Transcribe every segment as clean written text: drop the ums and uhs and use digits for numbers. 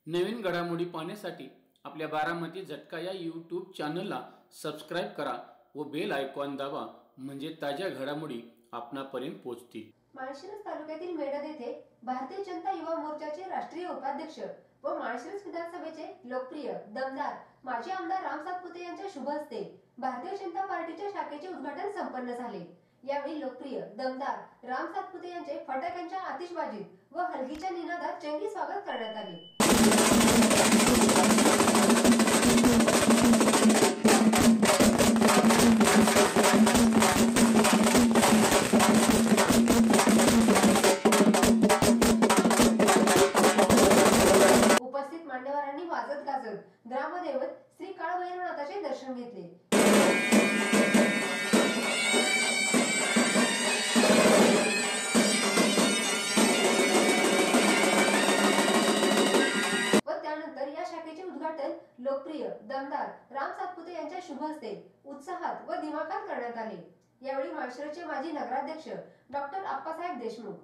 नवीन घडामोडी पाहण्यासाठी आपल्या बारामती झटका या यूट्यूब चॅनलला सबस्क्राइब करा व बेल आयकॉन दाबा म्हणजे ताज्या घडामोडी आपणापर्यंत पोहोचतील। माळशिरस तालुक्यातील मेडद येथे भारतीय जनता युवा मोर्चाचे राष्ट्रीय उपाध्यक्ष व माळशिरस विधानसभेचे लोकप्रिय दमदार माजी आमदार राम सातपुते यांच्या शुभ हस्ते भारतीय जनता पार्टीच्या शाखेचे उद्घाटन संपन्न झाले। यावेळी लोकप्रिय दमदार राम सातपुते यांचे फटाक्यांच्या आतिषबाजीत व हलगीच्या निनादात जंगी स्वागत करण्यात आले। उपस्थित मान्यवरांनी वाजत गाजत ग्रामदैवत श्री काळभैरवनाथाचे दर्शन घेतले। उद्घाटन लोकप्रिय दमदार राम सातपुते यांच्या शुभ हस्ते उत्साहात व दिमाखात करण्यात आले। यावेळी माळशिरसचे माजी नगराध्यक्ष डॉक्टर आप्पासाहेब देशमुख,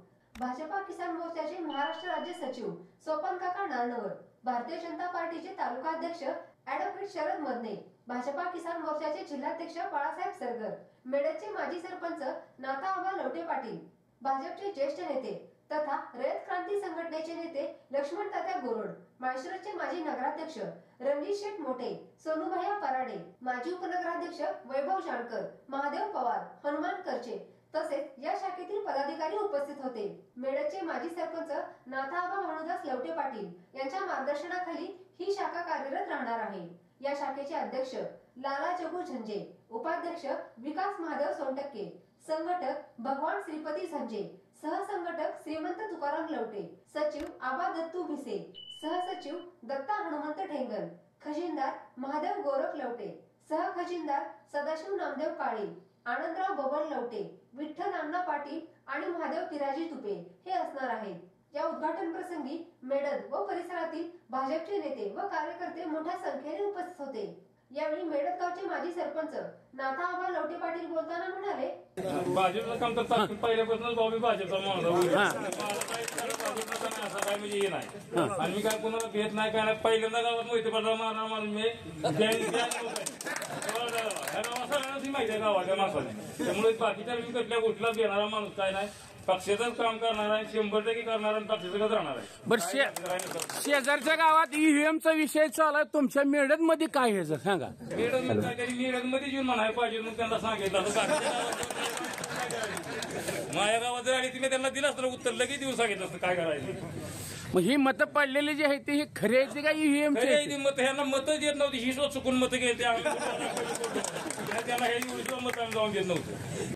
भाजपा किसान मोर्चाचे महाराष्ट्र राज्य सचिव सोपान काका नारनवर, भारतीय जनता पार्टीचे तालुका अध्यक्ष ॲडव्होकेट शरद मदने, भाजपा किसान मोर्चाचे जिल्हाध्यक्ष बाळासाहेब सरगर, मेडदचे माजी सरपंच नाथाआबा लवटे पाटील, भाजपचे ज्येष्ठ नेते तथा रयत क्रांती संघटनेचे नेते लक्ष्मण तात्या गोरड, माळशिरसचे माजी नगराध्यक्ष रणजित शेठ मोठे, सोनूभैया पराडे, माजी उपनगराध्यक्ष वैभव जानकर, महादेव पवार, हनुमान करचे तसेच या शाखेतील पदाधिकारी उपस्थित होते। मेडदचे माजी सरपंच नाथाआबा भानुदास लवटे पाटील यांच्या मार्गदर्शनाखाली ही शाखा कार्यरत राहणार आहे। या शाखेचे अध्यक्ष लाला जगू झंजे, उपाध्यक्ष विकास महादेव सोनटक्के, संघटक भगवान श्रीपती झंजे, सहसंघटक श्रीमंत तुकाराम लवटे, सचिव आबा दत्तू भिसे, सहसचिव दत्ता हनुमंत ठेंगन, खजिनदार महादेव गोरख लवटे, सहखजिनदार सदाशिव नामदेव काळे, आनंदराव बबन लवटे, विठ्ठल अण्णा पाटील आणि महादेव पिराजी तुपे हे असणार आहेत। या उद्घाटन प्रसंगी मेडद व परिसरातील भाजपचे नेते व कार्यकर्ते मोठ्या संख्येने उपस्थित होते। यावेळी मेडद गावचे माजी सरपंच नाथाआबा लवटे पाटील बोलताना म्हणाले, भाजपचं काम तर पहिल्यापासूनच भाऊ भाजपचा माणूस काय म्हणजे हे नाही आणि मी काय कोणाला भेट नाही काय नाही। पहिल्यांदा गावात मोहिते पडला मारणार माणूस मी माहिती आहे गावाच्या माणसाने, त्यामुळे बाकीच्या कुठल्या गोष्टीला देणारा माणूस काय नाही, पक्षाचंच काम करणार आहे, 100% करणार आणि पक्षाचं राहणार आहे। बरं, शेजारच्या गावात ईव्हीएमचा विषय चालू आहे, तुमच्या मेडद मध्ये काय आहे जर सांगा। मेडद मध्ये येऊन म्हणायला पाहिजे मग त्यांना सांगितलं माझ्या गावात जर आली तुम्ही त्यांना दिलं असतं उत्तर लगेच देऊन सांगितलं असतं काय करायचं। मग ही मतं पडलेली जी आहेत ती खरी आहे का ईव्हीएम मत ह्यांना मतच देत नव्हती, ही चुकून मतं घ्यायची त्याला हे मत आम्ही जाऊन देत नव्हतं।